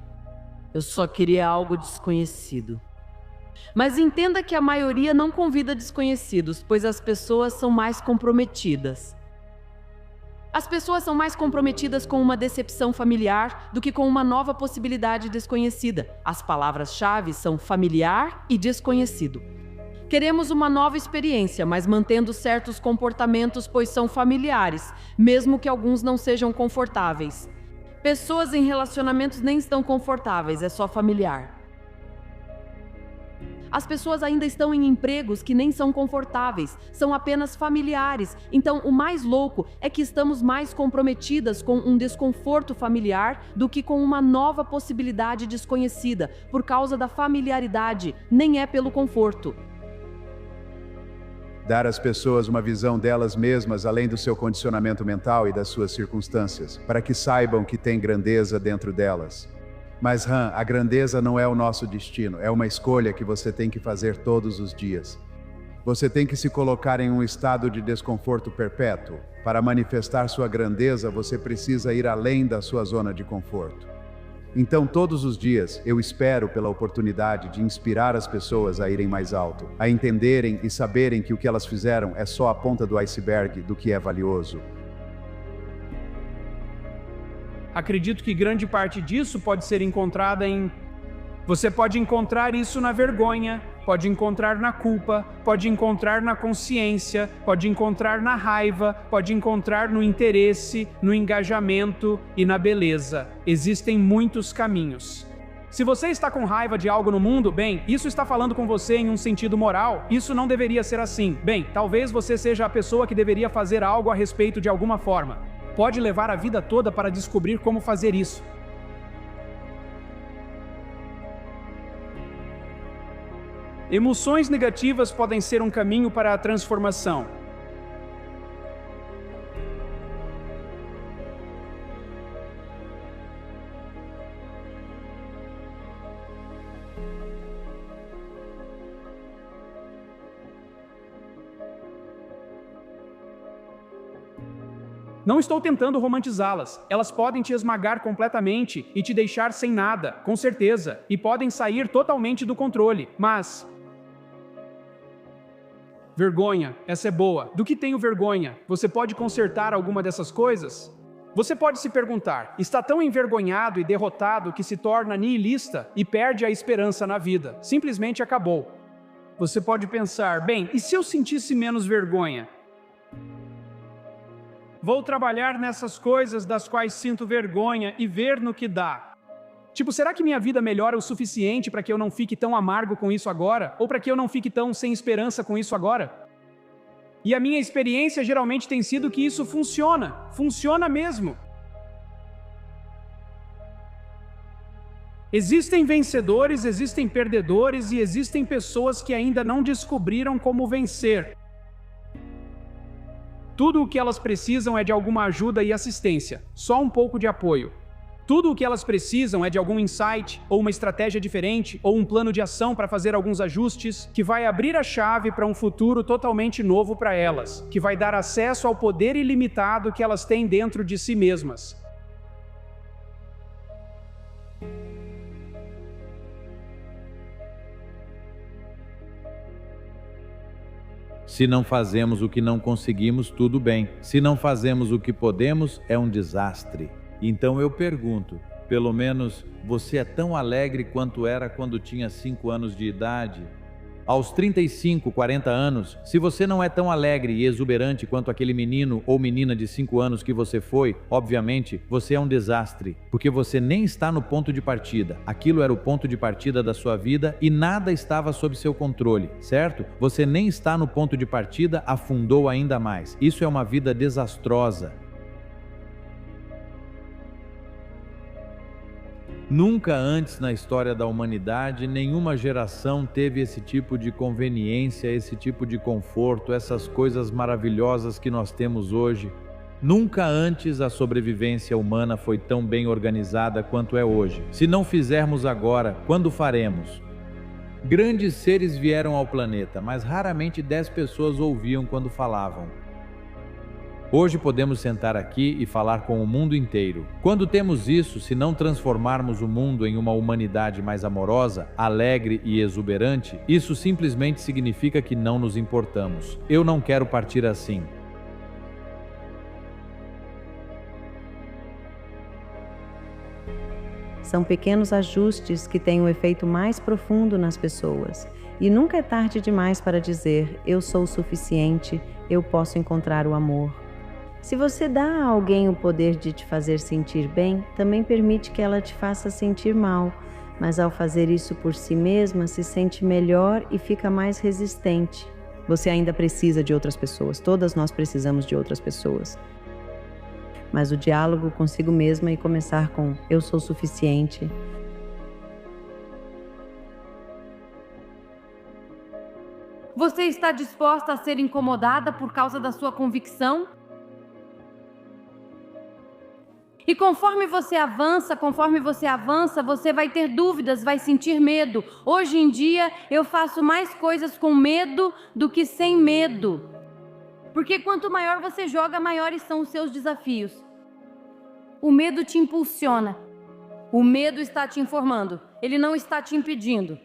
Eu só queria algo desconhecido. Mas entenda que a maioria não convida desconhecidos, pois as pessoas são mais comprometidas. As pessoas são mais comprometidas com uma decepção familiar do que com uma nova possibilidade desconhecida. As palavras-chave são familiar e desconhecido. Queremos uma nova experiência, mas mantendo certos comportamentos, pois são familiares, mesmo que alguns não sejam confortáveis. Pessoas em relacionamentos nem estão confortáveis, é só familiar. As pessoas ainda estão em empregos que nem são confortáveis, são apenas familiares. Então, o mais louco é que estamos mais comprometidas com um desconforto familiar do que com uma nova possibilidade desconhecida, por causa da familiaridade, nem é pelo conforto. Dar às pessoas uma visão delas mesmas além do seu condicionamento mental e das suas circunstâncias, para que saibam que tem grandeza dentro delas. Mas, Han, a grandeza não é o nosso destino, é uma escolha que você tem que fazer todos os dias. Você tem que se colocar em um estado de desconforto perpétuo. Para manifestar sua grandeza, você precisa ir além da sua zona de conforto. Então, todos os dias, eu espero pela oportunidade de inspirar as pessoas a irem mais alto, a entenderem e saberem que o que elas fizeram é só a ponta do iceberg do que é valioso. Acredito que grande parte disso pode ser encontrada em... Você pode encontrar isso na vergonha, pode encontrar na culpa, pode encontrar na consciência, pode encontrar na raiva, pode encontrar no interesse, no engajamento e na beleza. Existem muitos caminhos. Se você está com raiva de algo no mundo, bem, isso está falando com você em um sentido moral. Isso não deveria ser assim. Bem, talvez você seja a pessoa que deveria fazer algo a respeito de alguma forma. Pode levar a vida toda para descobrir como fazer isso. Emoções negativas podem ser um caminho para a transformação. Não estou tentando romantizá-las. Elas podem te esmagar completamente e te deixar sem nada, com certeza, e podem sair totalmente do controle, mas... Vergonha, essa é boa. Do que tenho vergonha? Você pode consertar alguma dessas coisas? Você pode se perguntar, está tão envergonhado e derrotado que se torna nihilista e perde a esperança na vida. Simplesmente acabou. Você pode pensar, bem, e se eu sentisse menos vergonha? Vou trabalhar nessas coisas das quais sinto vergonha e ver no que dá. Tipo, será que minha vida melhora o suficiente para que eu não fique tão amargo com isso agora? Ou para que eu não fique tão sem esperança com isso agora? E a minha experiência geralmente tem sido que isso funciona. Funciona mesmo. Existem vencedores, existem perdedores e existem pessoas que ainda não descobriram como vencer. Tudo o que elas precisam é de alguma ajuda e assistência, só um pouco de apoio. Tudo o que elas precisam é de algum insight, ou uma estratégia diferente, ou um plano de ação para fazer alguns ajustes, que vai abrir a chave para um futuro totalmente novo para elas, que vai dar acesso ao poder ilimitado que elas têm dentro de si mesmas. Se não fazemos o que não conseguimos, tudo bem. Se não fazemos o que podemos, é um desastre. Então eu pergunto, pelo menos você é tão alegre quanto era quando tinha 5 anos de idade? Aos 35, 40 anos, se você não é tão alegre e exuberante quanto aquele menino ou menina de 5 anos que você foi, obviamente, você é um desastre, porque você nem está no ponto de partida. Aquilo era o ponto de partida da sua vida e nada estava sob seu controle, certo? Você nem está no ponto de partida, afundou ainda mais. Isso é uma vida desastrosa. Nunca antes na história da humanidade, nenhuma geração teve esse tipo de conveniência, esse tipo de conforto, essas coisas maravilhosas que nós temos hoje. Nunca antes a sobrevivência humana foi tão bem organizada quanto é hoje. Se não fizermos agora, quando faremos? Grandes seres vieram ao planeta, mas raramente 10 pessoas ouviam quando falavam. Hoje podemos sentar aqui e falar com o mundo inteiro. Quando temos isso, se não transformarmos o mundo em uma humanidade mais amorosa, alegre e exuberante, isso simplesmente significa que não nos importamos. Eu não quero partir assim. São pequenos ajustes que têm um efeito mais profundo nas pessoas. E nunca é tarde demais para dizer, eu sou o suficiente, eu posso encontrar o amor. Se você dá a alguém o poder de te fazer sentir bem, também permite que ela te faça sentir mal. Mas ao fazer isso por si mesma, se sente melhor e fica mais resistente. Você ainda precisa de outras pessoas, todas nós precisamos de outras pessoas. Mas o diálogo consigo mesma e começar com eu sou suficiente. Você está disposta a ser incomodada por causa da sua convicção? E conforme você avança, você vai ter dúvidas, vai sentir medo. Hoje em dia, eu faço mais coisas com medo do que sem medo. Porque quanto maior você joga, maiores são os seus desafios. O medo te impulsiona. O medo está te informando. Ele não está te impedindo.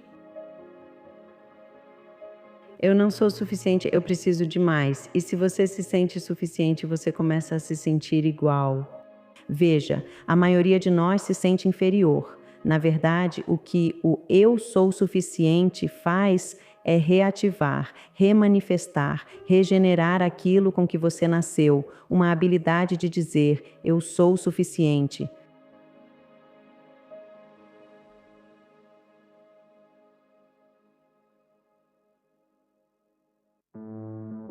Eu não sou suficiente, eu preciso de mais. E se você se sente suficiente, você começa a se sentir igual. Veja, a maioria de nós se sente inferior. Na verdade, o que o eu sou suficiente faz é reativar, remanifestar, regenerar aquilo com que você nasceu, uma habilidade de dizer, eu sou suficiente.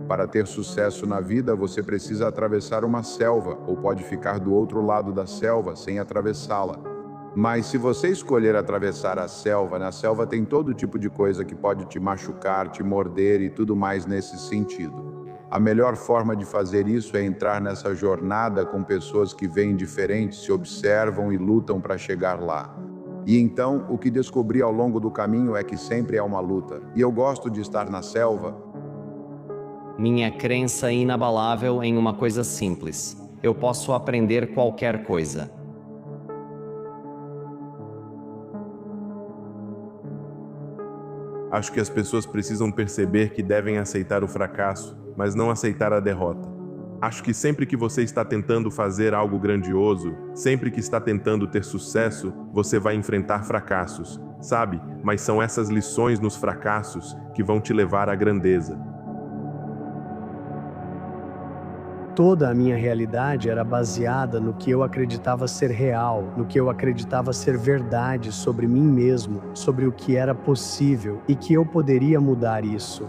Para ter sucesso na vida, você precisa atravessar uma selva, ou pode ficar do outro lado da selva sem atravessá-la. Mas se você escolher atravessar a selva, na selva tem todo tipo de coisa que pode te machucar, te morder e tudo mais nesse sentido. A melhor forma de fazer isso é entrar nessa jornada com pessoas que veem diferente, se observam e lutam para chegar lá. E então, o que descobri ao longo do caminho é que sempre é uma luta. E eu gosto de estar na selva. Minha crença é inabalável em uma coisa simples. Eu posso aprender qualquer coisa. Acho que as pessoas precisam perceber que devem aceitar o fracasso, mas não aceitar a derrota. Acho que sempre que você está tentando fazer algo grandioso, sempre que está tentando ter sucesso, você vai enfrentar fracassos, sabe? Mas são essas lições nos fracassos que vão te levar à grandeza. Toda a minha realidade era baseada no que eu acreditava ser real, no que eu acreditava ser verdade sobre mim mesmo, sobre o que era possível e que eu poderia mudar isso.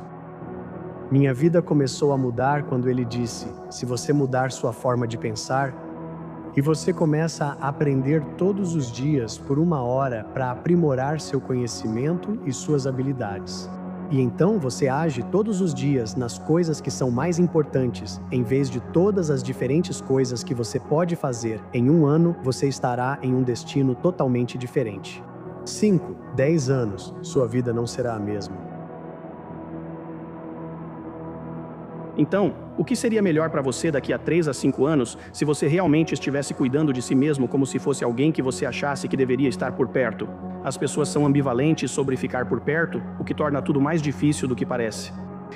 Minha vida começou a mudar quando ele disse, se você mudar sua forma de pensar, e você começa a aprender todos os dias por 1 hora para aprimorar seu conhecimento e suas habilidades. E então você age todos os dias nas coisas que são mais importantes, em vez de todas as diferentes coisas que você pode fazer. Em 1 ano, você estará em um destino totalmente diferente. 5, 10 anos, sua vida não será a mesma. Então, o que seria melhor para você daqui a 3 a 5 anos se você realmente estivesse cuidando de si mesmo como se fosse alguém que você achasse que deveria estar por perto? As pessoas são ambivalentes sobre ficar por perto, o que torna tudo mais difícil do que parece.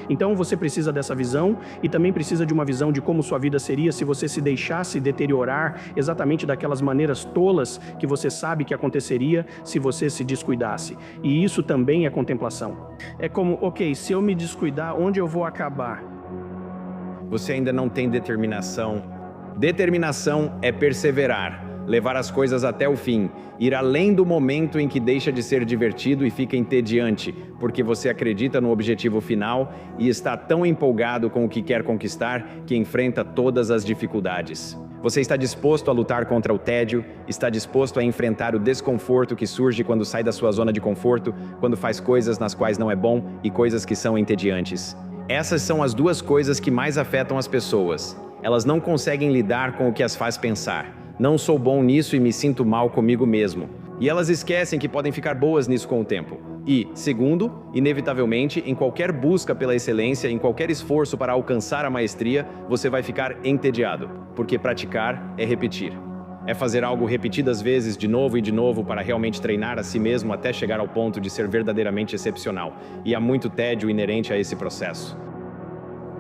Então você precisa dessa visão e também precisa de uma visão de como sua vida seria se você se deixasse deteriorar exatamente daquelas maneiras tolas que você sabe que aconteceria se você se descuidasse. E isso também é contemplação. É como, ok, se eu me descuidar, onde eu vou acabar? Você ainda não tem determinação. Determinação é perseverar, levar as coisas até o fim, ir além do momento em que deixa de ser divertido e fica entediante, porque você acredita no objetivo final e está tão empolgado com o que quer conquistar que enfrenta todas as dificuldades. Você está disposto a lutar contra o tédio, está disposto a enfrentar o desconforto que surge quando sai da sua zona de conforto, quando faz coisas nas quais não é bom e coisas que são entediantes. Essas são as 2 coisas que mais afetam as pessoas. Elas não conseguem lidar com o que as faz pensar. Não sou bom nisso e me sinto mal comigo mesmo. E elas esquecem que podem ficar boas nisso com o tempo. E, segundo, inevitavelmente, em qualquer busca pela excelência, em qualquer esforço para alcançar a maestria, você vai ficar entediado. Porque praticar é repetir. É fazer algo repetidas vezes, de novo e de novo, para realmente treinar a si mesmo até chegar ao ponto de ser verdadeiramente excepcional. E há muito tédio inerente a esse processo.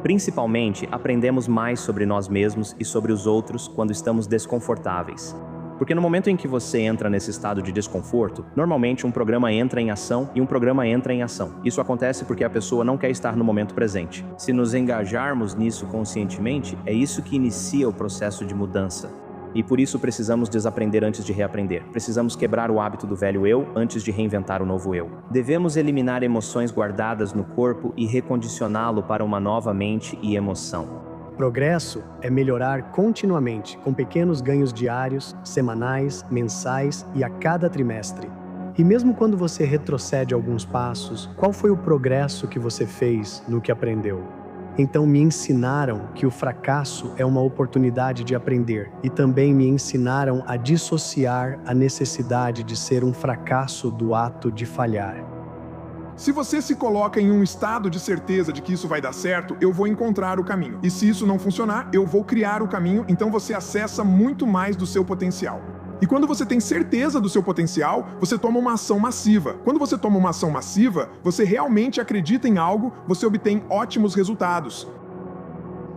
Principalmente, aprendemos mais sobre nós mesmos e sobre os outros quando estamos desconfortáveis. Porque no momento em que você entra nesse estado de desconforto, normalmente um programa entra em ação e um programa entra em ação. Isso acontece porque a pessoa não quer estar no momento presente. Se nos engajarmos nisso conscientemente, é isso que inicia o processo de mudança. E por isso precisamos desaprender antes de reaprender. Precisamos quebrar o hábito do velho eu antes de reinventar o novo eu. Devemos eliminar emoções guardadas no corpo e recondicioná-lo para uma nova mente e emoção. Progresso é melhorar continuamente, com pequenos ganhos diários, semanais, mensais e a cada trimestre. E mesmo quando você retrocede alguns passos, qual foi o progresso que você fez no que aprendeu? Então me ensinaram que o fracasso é uma oportunidade de aprender e também me ensinaram a dissociar a necessidade de ser um fracasso do ato de falhar. Se você se coloca em um estado de certeza de que isso vai dar certo, eu vou encontrar o caminho. E se isso não funcionar, eu vou criar o caminho, então você acessa muito mais do seu potencial. E quando você tem certeza do seu potencial, você toma uma ação massiva. Quando você toma uma ação massiva, você realmente acredita em algo, você obtém ótimos resultados.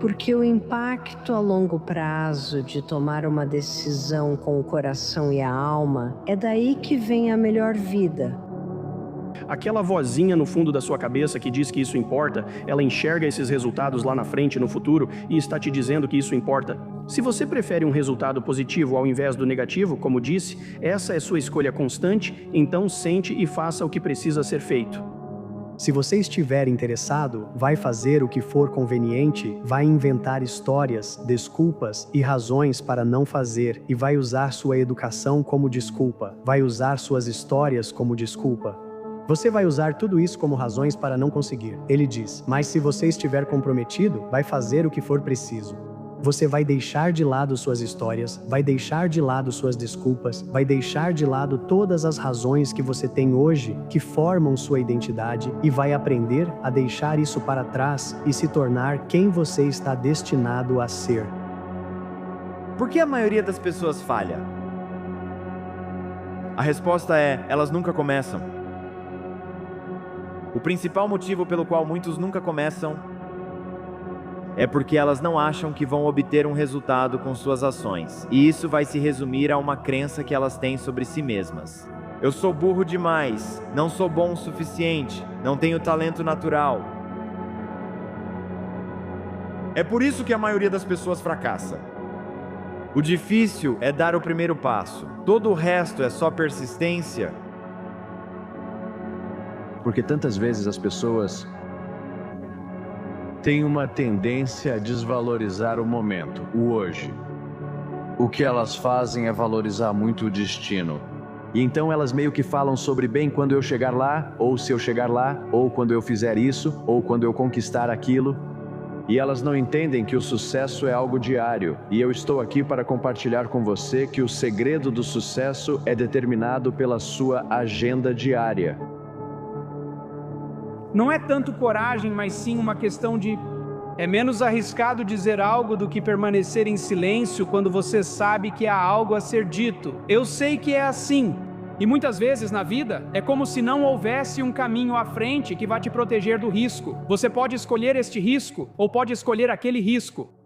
Porque o impacto a longo prazo de tomar uma decisão com o coração e a alma, é daí que vem a melhor vida. Aquela vozinha no fundo da sua cabeça que diz que isso importa, ela enxerga esses resultados lá na frente, no futuro, e está te dizendo que isso importa. Se você prefere um resultado positivo ao invés do negativo, como disse, essa é sua escolha constante, então sente e faça o que precisa ser feito. Se você estiver interessado, vai fazer o que for conveniente, vai inventar histórias, desculpas e razões para não fazer, e vai usar sua educação como desculpa, vai usar suas histórias como desculpa. Você vai usar tudo isso como razões para não conseguir. Ele diz, mas se você estiver comprometido, vai fazer o que for preciso. Você vai deixar de lado suas histórias, vai deixar de lado suas desculpas, vai deixar de lado todas as razões que você tem hoje, que formam sua identidade, e vai aprender a deixar isso para trás e se tornar quem você está destinado a ser. Por que a maioria das pessoas falha? A resposta é, elas nunca começam. O principal motivo pelo qual muitos nunca começam é porque elas não acham que vão obter um resultado com suas ações. E isso vai se resumir a uma crença que elas têm sobre si mesmas. Eu sou burro demais, não sou bom o suficiente, não tenho talento natural. É por isso que a maioria das pessoas fracassa. O difícil é dar o primeiro passo. Todo o resto é só persistência. Porque tantas vezes as pessoas têm uma tendência a desvalorizar o momento, o hoje. O que elas fazem é valorizar muito o destino. E então elas meio que falam sobre bem quando eu chegar lá, ou se eu chegar lá, ou quando eu fizer isso, ou quando eu conquistar aquilo. E elas não entendem que o sucesso é algo diário. E eu estou aqui para compartilhar com você que o segredo do sucesso é determinado pela sua agenda diária. Não é tanto coragem, mas sim uma questão de... É menos arriscado dizer algo do que permanecer em silêncio quando você sabe que há algo a ser dito. Eu sei que é assim. E muitas vezes na vida, é como se não houvesse um caminho à frente que vai te proteger do risco. Você pode escolher este risco ou pode escolher aquele risco.